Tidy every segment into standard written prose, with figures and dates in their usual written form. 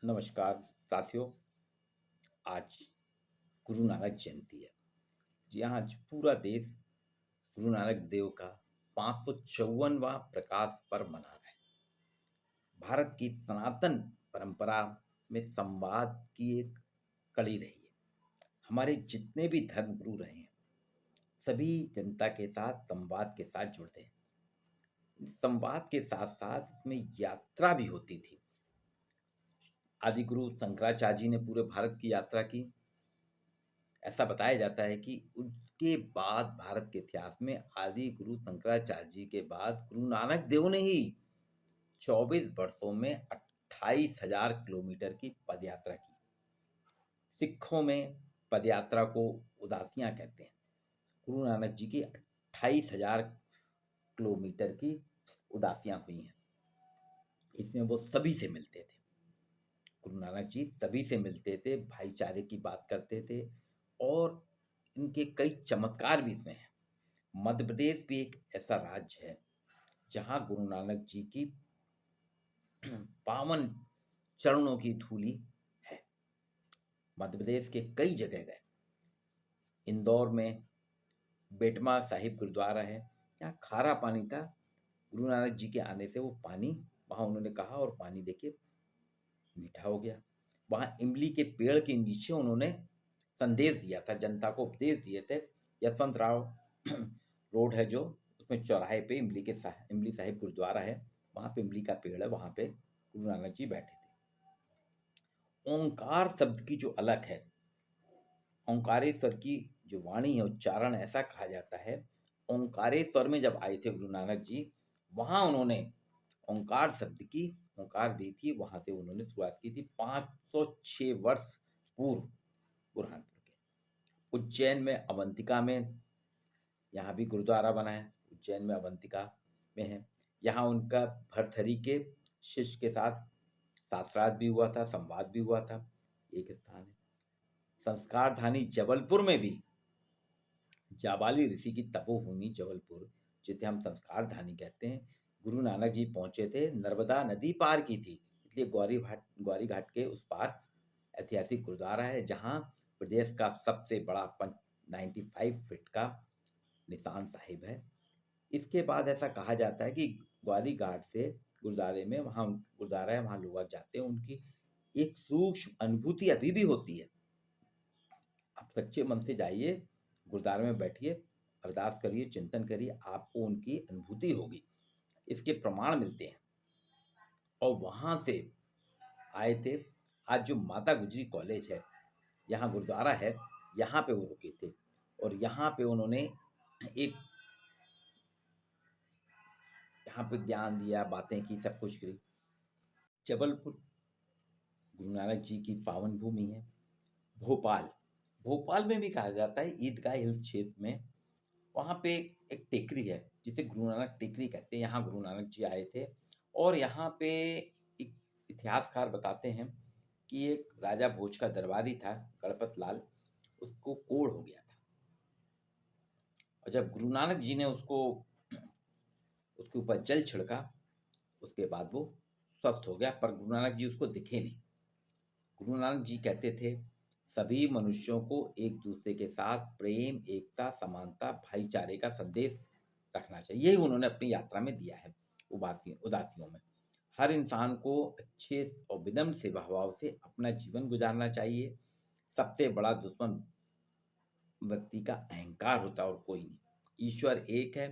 नमस्कार साथियों। आज गुरु नानक जयंती है। जी हाँ, आज पूरा देश गुरु नानक देव का 554वां प्रकाश पर्व मना रहा है। भारत की सनातन परंपरा में संवाद की एक कड़ी रही है। हमारे जितने भी धर्म गुरु रहे हैं, सभी जनता के साथ संवाद के साथ जुड़ते हैं। इस संवाद के साथ साथ इसमें यात्रा भी होती थी। आदि गुरु शंकराचार्य जी ने पूरे भारत की यात्रा की। ऐसा बताया जाता है कि उसके बाद भारत के इतिहास में आदि गुरु शंकराचार्य जी के बाद गुरु नानक देव ने ही 24 वर्षों में 28,000 किलोमीटर की पदयात्रा की। सिखों में पदयात्रा को उदासियां कहते हैं। गुरु नानक जी की 28,000 किलोमीटर की उदासियां हुई हैं। इसमें वो सभी से मिलते थे। गुरु नानक जी सभी से मिलते थे, भाईचारे की बात करते थे और इनके कई चमत्कार भी इसमें हैं। मध्य प्रदेश भी एक ऐसा राज्य है जहां गुरु नानक जी की पावन चरणों की धूली है। मध्य प्रदेश के कई जगह गए। इंदौर में बेटमा साहिब गुरुद्वारा है, यहाँ खारा पानी था। गुरु नानक जी के आने से वो पानी वहां उन्होंने कहा और पानी देखिए मीठा हो गया। वहां इमली के पेड़ के नीचे उन्होंने संदेश दिया था, जनता को उपदेश दिए थे। यशवंत राव रोड है जो, उसमें चौराहे पे इमली साहिब गुरुद्वारा है, वहां पे इमली का पेड़ है, वहां पे गुरु नानक जी बैठे थे। ओंकार शब्द की जो अलग है, ओंकारेश्वर की जो वाणी है, उच्चारण ऐसा कहा जाता है। ओंकारेश्वर में जब आए थे गुरु नानक जी, वहां उन्होंने ओंकार शब्द की, ओंकार दी थी, वहां से उन्होंने शुरुआत की थी 506 वर्ष पूर्व बुरहानपुर के। उज्जैन में अवंतिका में यहाँ भी गुरुद्वारा बना है। उज्जैन में अवंतिका में है। यहाँ उनका भरथरी के शिष्य के साथ शास्त्रार्थ भी हुआ था, संवाद भी हुआ था। एक स्थान है। संस्कार धानी जबलपुर में भी, जाबाली ऋषि की तपोभूमि जबलपुर, जिसे हम संस्कार धानी कहते हैं, गुरु नानक जी पहुंचे थे। नर्मदा नदी पार की थी, इसलिए ग्वारी घाट के उस पार ऐतिहासिक गुरुद्वारा है, जहां प्रदेश का सबसे बड़ा 95 फीट का निशान साहिब है। इसके बाद ऐसा कहा जाता है कि ग्वारी घाट से गुरुद्वारे में, वहाँ गुरुद्वारा है, वहाँ लोग जाते हैं, उनकी एक सूक्ष्म अनुभूति अभी भी होती है। आप सच्चे मन से जाइए, गुरुद्वारे में बैठिए, अरदास करिए, चिंतन करिए, आपको उनकी अनुभूति होगी। इसके प्रमाण मिलते हैं। और वहाँ से आए थे। आज जो माता गुजरी कॉलेज है, यहाँ गुरुद्वारा है, यहाँ पे वो रुके थे और यहाँ पे उन्होंने एक यहाँ पे ज्ञान दिया, बातें की, सब कुछ करी। जबलपुर गुरु नानक जी की पावन भूमि है। भोपाल, भोपाल में भी कहा जाता है, ईदगाह हिल्स क्षेत्र में, वहाँ पे एक टेकरी है जिसे गुरु नानक टेकरी कहते हैं। यहाँ गुरु नानक जी आए थे और यहाँ पे एक इतिहासकार बताते हैं कि एक राजा भोज का दरबारी था, गणपत लाल, उसको कोढ़ हो गया था और जब गुरु नानक जी ने उसके ऊपर जल छिड़का, उसके बाद वो स्वस्थ हो गया। पर गुरु नानक जी उसको दिखे नहीं। गुरु नानक जी कहते थे, सभी मनुष्यों को एक दूसरे के साथ प्रेम, एकता, समानता, भाईचारे का संदेश रखना चाहिए। यही उन्होंने अपनी यात्रा में दिया है। उदासियों में हर इंसान को अच्छे और विनम्र सेवा भाव से अपना जीवन गुजारना चाहिए। सबसे बड़ा दुश्मन व्यक्ति का अहंकार होता है और कोई नहीं। ईश्वर एक है,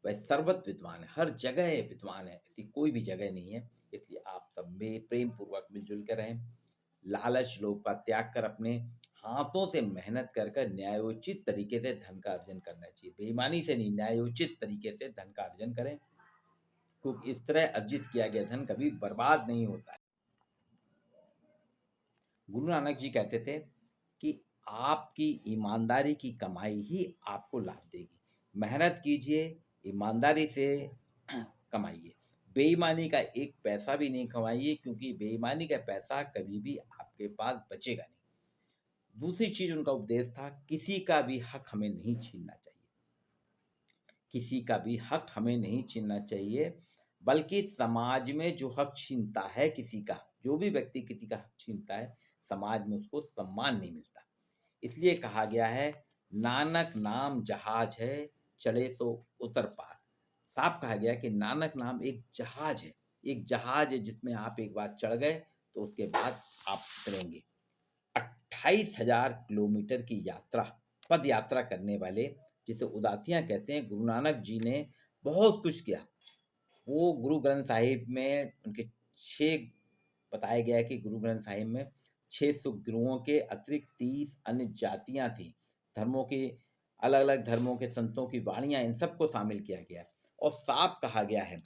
वह सर्वत्र विद्वान है, हर जगह विद्वान है, ऐसी कोई भी जगह नहीं है। इसलिए आप सब में प्रेम पूर्वक मिलजुल कर रहें। लालच लोभ का त्याग कर अपने हाथों से मेहनत कर कर न्यायोचित तरीके से धन का अर्जन करना चाहिए। बेईमानी से नहीं, न्यायोचित तरीके से धन का अर्जन करें, क्योंकि इस तरह अर्जित किया गया धन कभी बर्बाद नहीं होता है। गुरु नानक जी कहते थे कि आपकी ईमानदारी की कमाई ही आपको लाभ देगी। मेहनत कीजिए, ईमानदारी से कमाइए, बेईमानी का एक पैसा भी नहीं कमाइए, क्योंकि बेईमानी का पैसा कभी भी आपके पास बचेगा नहीं। दूसरी चीज उनका उपदेश था, किसी का भी हक हमें नहीं छीनना चाहिए। किसी का भी हक हमें नहीं छीनना चाहिए, बल्कि समाज में जो हक छीनता है किसी का, जो भी व्यक्ति किसी का हक छीनता है, समाज में उसको सम्मान नहीं मिलता। इसलिए कहा गया है, नानक नाम जहाज है, चले सो उतर पार। साफ कहा गया कि नानक नाम एक जहाज है, एक जहाज है जिसमें आप एक बार चढ़ गए तो उसके बाद आप उतरेंगे। 28,000 किलोमीटर की यात्रा, पद यात्रा करने वाले, जिसे उदासियां कहते हैं, गुरु नानक जी ने बहुत कुछ किया। वो गुरु ग्रंथ साहिब में उनके 6 बताया गया है कि गुरु ग्रंथ साहिब में 6 सुख गुरुओं के अतिरिक्त 30 अन्य जातियां थी, धर्मों के, अलग अलग धर्मों के संतों की वाणियां, इन सबको शामिल किया गया है। और साफ कहा गया है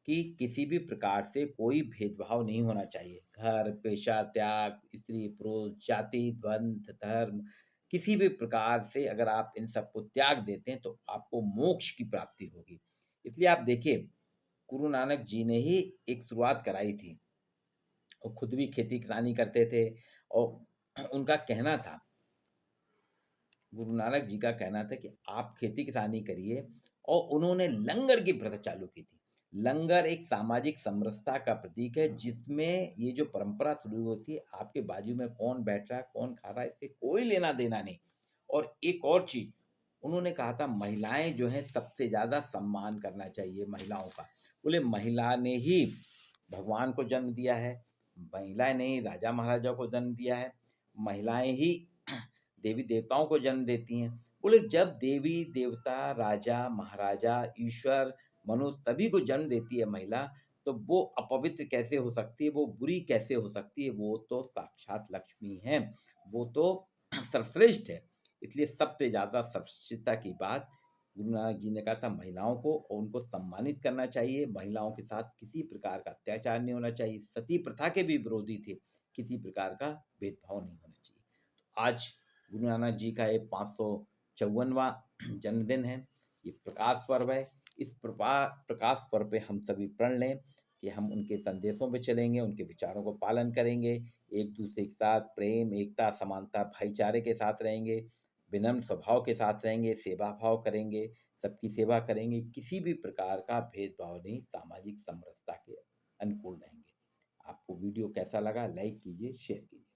कि किसी भी प्रकार से कोई भेदभाव नहीं होना चाहिए। घर, पेशा त्याग, स्त्री पुरुष, जाति द्वंद्व, धर्म, किसी भी प्रकार से अगर आप इन सबको त्याग देते हैं तो आपको मोक्ष की प्राप्ति होगी। इसलिए आप देखिए, गुरु नानक जी ने ही एक शुरुआत कराई थी। वो खुद भी खेती किसानी करते थे और उनका कहना था, गुरु नानक जी का कहना था कि आप खेती किसानी करिए। और उन्होंने लंगर की प्रथा चालू की थी। लंगर एक सामाजिक समरसता का प्रतीक है, जिसमें ये जो परंपरा शुरू होती है, आपके बाजू में कौन बैठ रहा है, कौन खा रहा है, इससे कोई लेना देना नहीं। और एक और चीज उन्होंने कहा था, महिलाएं जो है सबसे ज्यादा सम्मान करना चाहिए महिलाओं का। बोले महिला ने ही भगवान को जन्म दिया है, महिलाएं ने ही राजा महाराजा को जन्म दिया है, महिलाएं ही देवी देवताओं को जन्म देती हैं। बोले जब देवी देवता, राजा महाराजा, ईश्वर, मनुष्य सभी को जन्म देती है महिला, तो वो अपवित्र कैसे हो सकती है, वो बुरी कैसे हो सकती है? वो तो साक्षात लक्ष्मी है, वो तो सर्वश्रेष्ठ है। इसलिए सबसे ज्यादा सर्वश्रेष्ठता की बात गुरु नानक जी ने कहा था, महिलाओं को, और उनको सम्मानित करना चाहिए। महिलाओं के साथ किसी प्रकार का अत्याचार नहीं होना चाहिए। सती प्रथा के भी विरोधी थे, किसी प्रकार का भेदभाव नहीं होना चाहिए। तो आज गुरु नानक जी का ये 554वां जन्मदिन है, ये प्रकाश पर्व है। इस प्रकाश पर्व पे हम सभी प्रण लें कि हम उनके संदेशों पे चलेंगे, उनके विचारों को पालन करेंगे, एक दूसरे के साथ प्रेम, एकता, समानता, भाईचारे के साथ रहेंगे, विनम्र स्वभाव के साथ रहेंगे, सेवा भाव करेंगे, सबकी सेवा करेंगे, किसी भी प्रकार का भेदभाव नहीं, सामाजिक समरसता के अनुकूल रहेंगे। आपको वीडियो कैसा लगा, लाइक कीजिए, शेयर कीजिए।